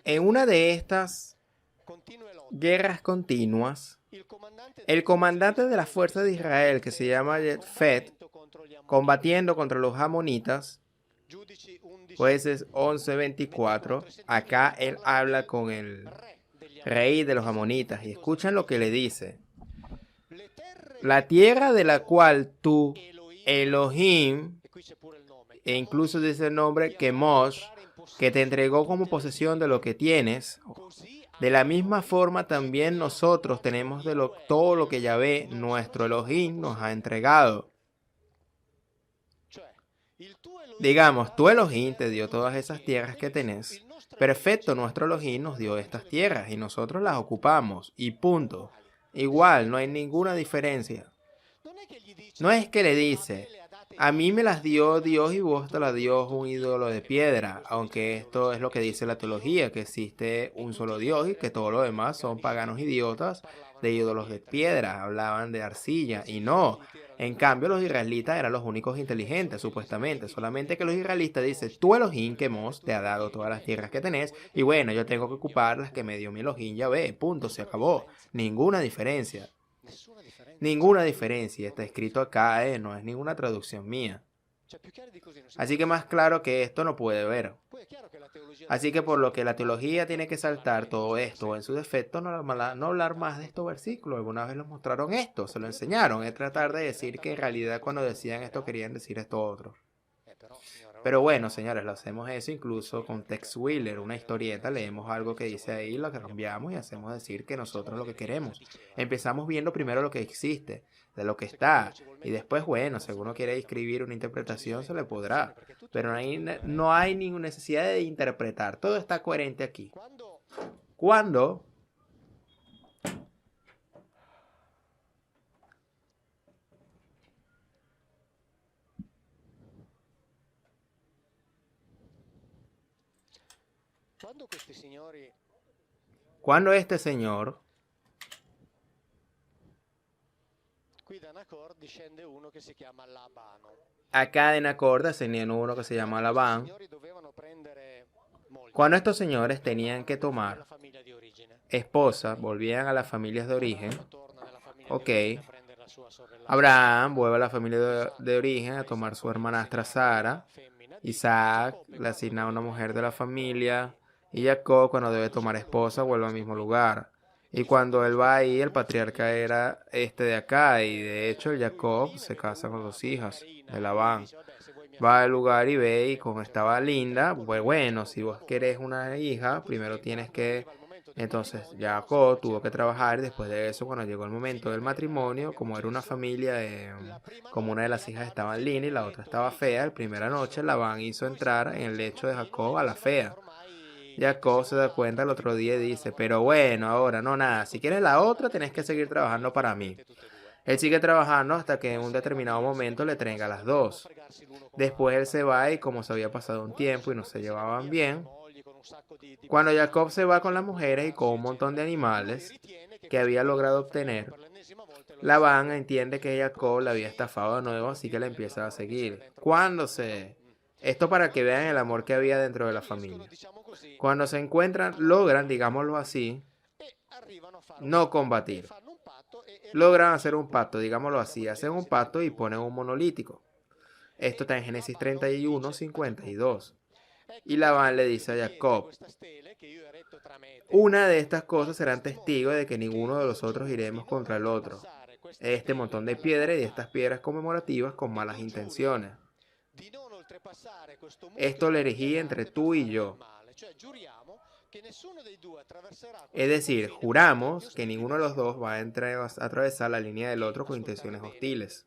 En una de estas guerras continuas, el comandante de la fuerza de Israel, que se llama Jefet, combatiendo contra los amonitas, jueces 11:24, acá él habla con el rey de los amonitas y escuchan lo que le dice. La tierra de la cual tú, Elohim, e incluso dice el nombre Kemosh, que te entregó como posesión de lo que tienes, de la misma forma también nosotros tenemos todo lo que Yahvé, nuestro Elohim, nos ha entregado. Digamos, tu Elohim te dio todas esas tierras que tenés. Perfecto, nuestro Elohim nos dio estas tierras y nosotros las ocupamos. Y punto. Igual, no hay ninguna diferencia. No es que le dice, a mí me las dio Dios y vos te las dio un ídolo de piedra, aunque esto es lo que dice la teología, que existe un solo Dios y que todo lo demás son paganos idiotas de ídolos de piedra, hablaban de arcilla y no. En cambio, los israelitas eran los únicos inteligentes, supuestamente, solamente que los israelitas dicen, tú Elohim que Mos te ha dado todas las tierras que tenés y bueno, yo tengo que ocupar las que me dio mi Elohim Yahvé, punto, se acabó, ninguna diferencia. Ninguna diferencia, está escrito acá, no es ninguna traducción mía. Así que más claro que esto no puede ver. Así que por lo que la teología tiene que saltar todo esto, o en su defecto no hablar más de estos versículos. Alguna vez los mostraron esto, se lo enseñaron, es tratar de decir que en realidad cuando decían esto querían decir esto otro. Pero bueno, señores, lo hacemos eso incluso con Tex Willer, una historieta, leemos algo que dice ahí, lo cambiamos y hacemos decir que nosotros lo que queremos. Empezamos viendo primero lo que existe, de lo que está, y después, bueno, si alguno quiere escribir una interpretación, se le podrá. Pero no hay ninguna necesidad de interpretar, todo está coherente aquí. Cuando este señor, acá en Nacor descendía uno que se llama Labán, cuando estos señores tenían que tomar esposa, volvían a las familias de origen, ok, Abraham vuelve a la familia de origen a tomar su hermanastra Sara, Isaac le asigna a una mujer de la familia, y Jacob cuando debe tomar esposa vuelve al mismo lugar. Y cuando él va ahí, el patriarca era este de acá, y de hecho Jacob se casa con 2 hijas de Labán. Va al lugar y ve y como estaba linda, pues bueno, si vos querés una hija, primero tienes que... Entonces Jacob tuvo que trabajar y después de eso, cuando llegó el momento del matrimonio, como era una familia, como una de las hijas estaba linda y la otra estaba fea, la primera noche Labán hizo entrar en el lecho de Jacob a la fea. Jacob se da cuenta el otro día y dice, pero bueno, ahora no nada, si quieres la otra tenés que seguir trabajando para mí. Él sigue trabajando hasta que en un determinado momento le traiga las dos. Después él se va y como se había pasado un tiempo y no se llevaban bien, cuando Jacob se va con las mujeres y con un montón de animales que había logrado obtener, Labán entiende que Jacob la había estafado de nuevo, así que la empieza a seguir. Esto para que vean el amor que había dentro de la familia. Cuando se encuentran, logran, digámoslo así, no combatir. Logran hacer un pacto, digámoslo así, hacen un pacto y ponen un monolítico. Esto está en Génesis 31:52. Y Labán le dice a Jacob, una de estas cosas serán testigos de que ninguno de los otros iremos contra el otro. Este montón de piedras y estas piedras conmemorativas con malas intenciones. Esto lo erigí entre tú y yo. Es decir, juramos que ninguno de los dos va a atravesar la línea del otro con intenciones hostiles.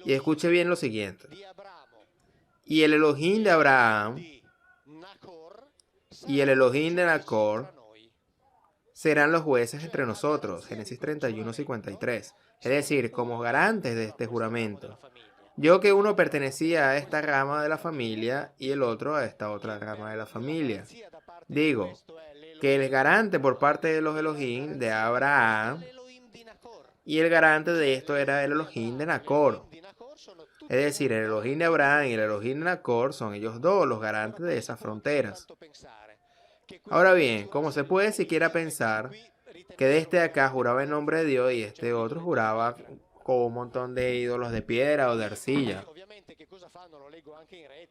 Y escuche bien lo siguiente. Y el Elohim de Abraham y el Elohim de Nacor serán los jueces entre nosotros. Génesis 31:53. Es decir, como garantes de este juramento. Yo que uno pertenecía a esta rama de la familia y el otro a esta otra rama de la familia. Digo, que el garante por parte de los Elohim de Abraham y el garante de esto era el Elohim de Nacor. Es decir, el Elohim de Abraham y el Elohim de Nacor son ellos dos los garantes de esas fronteras. Ahora bien, como se puede siquiera pensar que de este de acá juraba en nombre de Dios y este otro juraba con un montón de ídolos de piedra o de arcilla?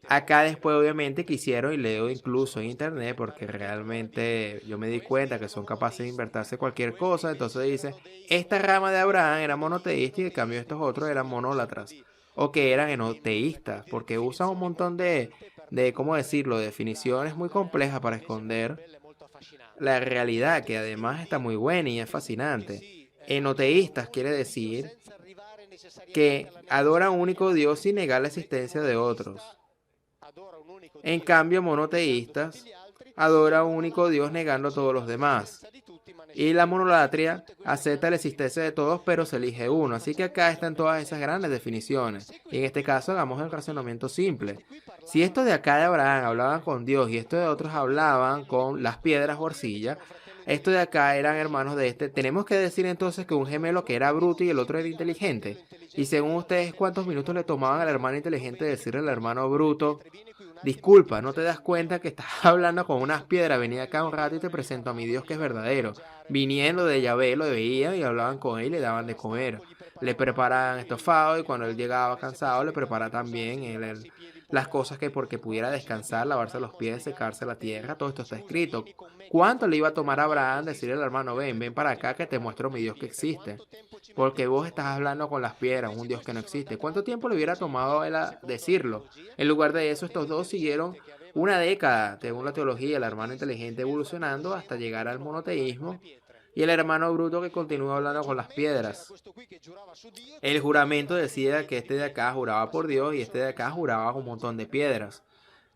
Acá después obviamente quisieron, y leo incluso en internet, porque realmente yo me di cuenta que son capaces de inventarse cualquier cosa. Entonces dice, esta rama de Abraham era monoteísta y en cambio estos otros eran monólatras, o que eran enoteístas, porque usan un montón de ¿cómo decirlo?, definiciones muy complejas para esconder la realidad, que además está muy buena y es fascinante. Enoteístas quiere decir que adoran a un único Dios sin negar la existencia de otros. En cambio, monoteístas adoran a un único Dios negando a todos los demás. Y la monolatria acepta la existencia de todos, pero se elige uno. Así que acá están todas esas grandes definiciones. Y en este caso hagamos el razonamiento simple. Si estos de acá de Abraham hablaban con Dios y estos de otros hablaban con las piedras o arcilla, estos de acá eran hermanos de este. Tenemos que decir entonces que un gemelo que era bruto y el otro era inteligente. Y según ustedes, ¿cuántos minutos le tomaban al hermano inteligente decirle al hermano bruto: disculpa, no te das cuenta que estás hablando con unas piedras? Vení acá un rato y te presento a mi Dios que es verdadero. Viniendo de Yahvé lo veían y hablaban con él y le daban de comer. Le preparaban estofado y cuando él llegaba cansado le prepara también las cosas que porque pudiera descansar, lavarse los pies, secarse la tierra. Todo esto está escrito. ¿Cuánto le iba a tomar a Abraham decirle al hermano: ven para acá que te muestro mi Dios que existe? Porque vos estás hablando con las piedras, un Dios que no existe. ¿Cuánto tiempo le hubiera tomado a él a decirlo? En lugar de eso, estos dos siguieron una década, según la teología, el hermano inteligente evolucionando hasta llegar al monoteísmo y el hermano bruto que continúa hablando con las piedras. El juramento decía que este de acá juraba por Dios y este de acá juraba con un montón de piedras.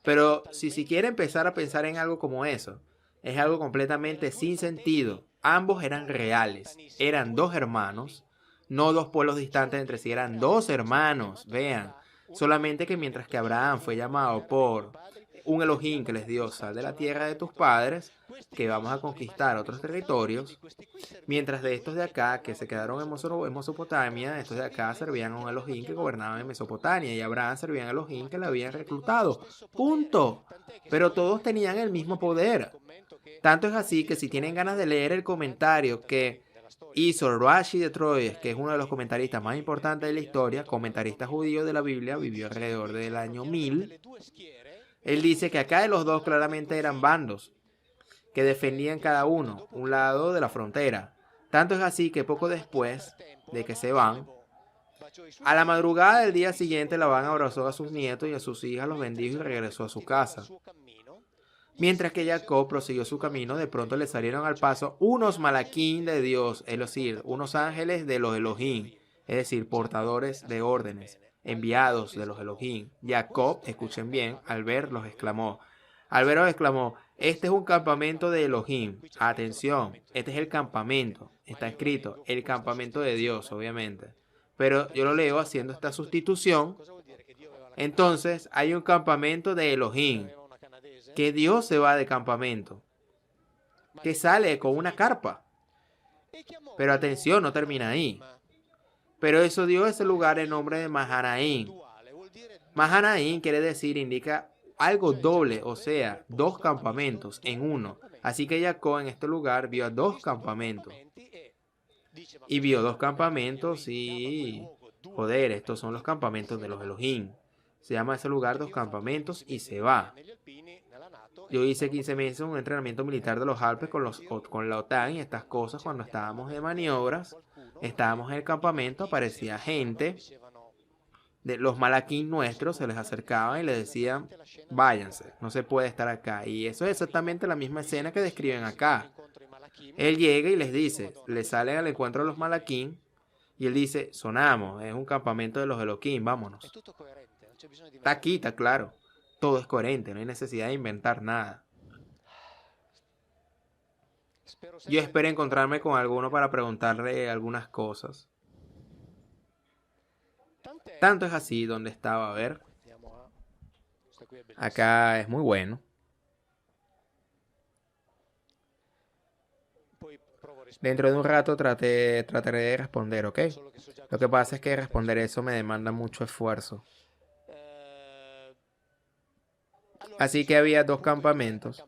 Pero si quiere empezar a pensar en algo como eso, es algo completamente sin sentido. Ambos eran reales, eran dos hermanos, no dos pueblos distantes entre sí, eran dos hermanos, vean. Solamente que mientras que Abraham fue llamado por un Elohim que les dio: sal de la tierra de tus padres, que vamos a conquistar otros territorios, mientras de estos de acá que se quedaron en Mesopotamia, estos de acá servían a un Elohim que gobernaba en Mesopotamia y Abraham servía a un Elohim que le habían reclutado. Punto. Pero todos tenían el mismo poder. Tanto es así que si tienen ganas de leer el comentario que hizo Rashi de Troyes, que es uno de los comentaristas más importantes de la historia, comentarista judío de la Biblia, vivió alrededor del año 1000, él dice que acá de los dos claramente eran bandos que defendían cada uno un lado de la frontera. Tanto es así que poco después de que se van, a la madrugada del día siguiente Labán abrazó a sus nietos y a sus hijas, los bendijo y regresó a su casa. Mientras que Jacob prosiguió su camino, de pronto le salieron al paso unos malaquín de Dios, es decir, unos ángeles de los Elohim, es decir, portadores de órdenes, enviados de los Elohim. Jacob, escuchen bien, al verlos exclamó, este es un campamento de Elohim. Atención, este es el campamento, está escrito, el campamento de Dios, obviamente. Pero yo lo leo haciendo esta sustitución. Entonces, hay un campamento de Elohim, que Dios se va de campamento, que sale con una carpa. Pero atención, no termina ahí. Pero eso dio ese lugar el nombre de Mahanaim. Mahanaim quiere decir, indica algo doble, o sea, dos campamentos en uno. Así que Jacob en este lugar vio dos campamentos. Y vio dos campamentos y... joder, estos son los campamentos de los Elohim. Se llama ese lugar dos campamentos y se va. Yo hice 15 meses un entrenamiento militar de los Alpes con la OTAN y estas cosas. Cuando estábamos de maniobras, estábamos en el campamento, aparecía gente de los malaquín nuestros, se les acercaban y les decían: váyanse, no se puede estar acá. Y eso es exactamente la misma escena que describen acá. Él llega y les dice, le salen al encuentro de los malaquín y él dice: sonamos, es un campamento de los Elohim, vámonos. Está aquí, está claro. Todo es coherente, no hay necesidad de inventar nada. Yo espero encontrarme con alguno para preguntarle algunas cosas. Tanto es así, donde estaba, a ver. Acá es muy bueno. Dentro de un rato trataré de responder, ¿ok? Lo que pasa es que responder eso me demanda mucho esfuerzo. Así que había dos campamentos.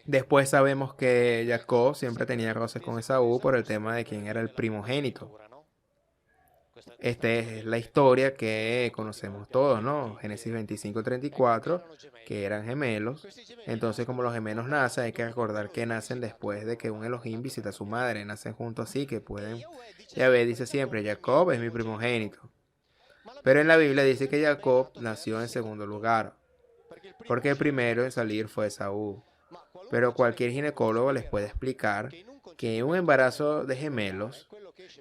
Después sabemos que Jacob siempre tenía roces con Esaú por el tema de quién era el primogénito. Esta es la historia que conocemos todos, ¿no? Génesis 25:34, que eran gemelos. Entonces, como los gemelos nacen, hay que recordar que nacen después de que un Elohim visita a su madre. Nacen juntos así que pueden... Yahvé dice siempre, Jacob es mi primogénito. Pero en la Biblia dice que Jacob nació en segundo lugar, porque el primero en salir fue Esaú. Pero cualquier ginecólogo les puede explicar que en un embarazo de gemelos,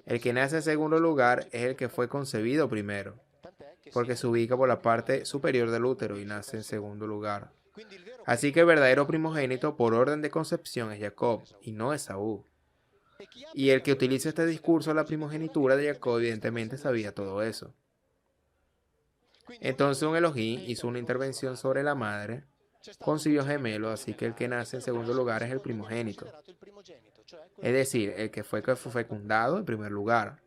el que nace en segundo lugar es el que fue concebido primero, porque se ubica por la parte superior del útero y nace en segundo lugar. Así que el verdadero primogénito por orden de concepción es Jacob y no Esaú. Y el que utiliza este discurso de la primogenitura de Jacob evidentemente sabía todo eso. Entonces un Elohim hizo una intervención sobre la madre, concibió gemelos, así que el que nace en segundo lugar es el primogénito. Es decir, el que fue fecundado en primer lugar.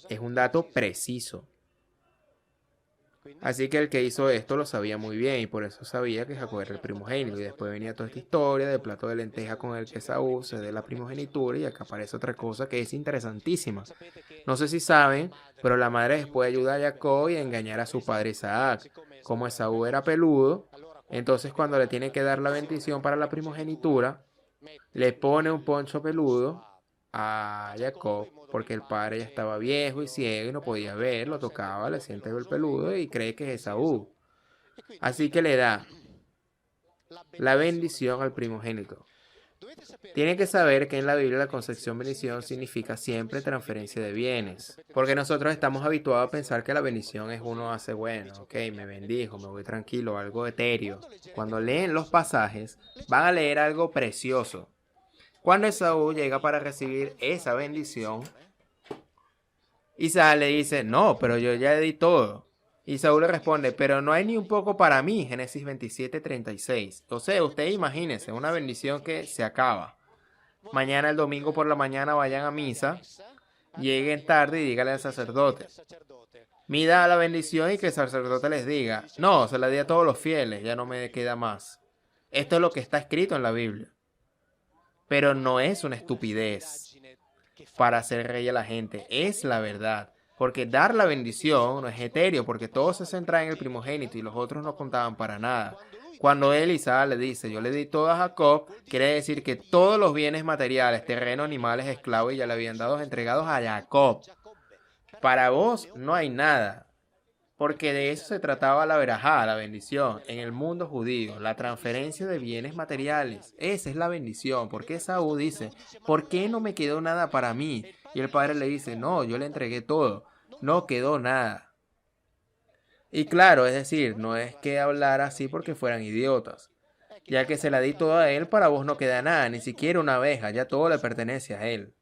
Es un dato preciso. Así que el que hizo esto lo sabía muy bien y por eso sabía que Jacob era el primogénito. Y después venía toda esta historia del plato de lenteja con el que Esaú se dé la primogenitura y acá aparece otra cosa que es interesantísima. No sé si saben, pero la madre después ayuda a Jacob y a engañar a su padre Isaac. Como Esaú era peludo, entonces cuando le tiene que dar la bendición para la primogenitura, le pone un poncho peludo a Jacob porque el padre ya estaba viejo y ciego y no podía ver, lo tocaba, le siente el peludo y cree que es Esaú. Así que le da la bendición al primogénito. Tienen que saber que en la Biblia la concepción bendición significa siempre transferencia de bienes. Porque nosotros estamos habituados a pensar que la bendición es uno hace bueno, ok, me bendijo, me voy tranquilo, algo etéreo. Cuando leen los pasajes, van a leer algo precioso. Cuando Esaú llega para recibir esa bendición, Isaac le dice, no, pero yo ya di todo. Y Saúl le responde, pero no hay ni un poco para mí, Génesis 27:36. O sea, usted imagínense, una bendición que se acaba. Mañana, el domingo por la mañana, vayan a misa, lleguen tarde y díganle al sacerdote, mida la bendición y que el sacerdote les diga, no, se la di a todos los fieles, ya no me queda más. Esto es lo que está escrito en la Biblia. Pero no es una estupidez para hacer rey a la gente, es la verdad. Porque dar la bendición no es etéreo, porque todo se centra en el primogénito y los otros no contaban para nada. Cuando él, Isaac, le dice, yo le di todo a Jacob, quiere decir que todos los bienes materiales, terrenos, animales, esclavos, ya le habían dado entregados a Jacob. Para vos no hay nada, porque de eso se trataba la verajá, la bendición, en el mundo judío, la transferencia de bienes materiales. Esa es la bendición, porque Esaú dice, ¿por qué no me quedó nada para mí? Y el padre le dice, no, yo le entregué todo, no quedó nada. Y claro, es decir, no es que hablar así porque fueran idiotas. Ya que se la di todo a él, para vos no queda nada, ni siquiera una abeja, ya todo le pertenece a él.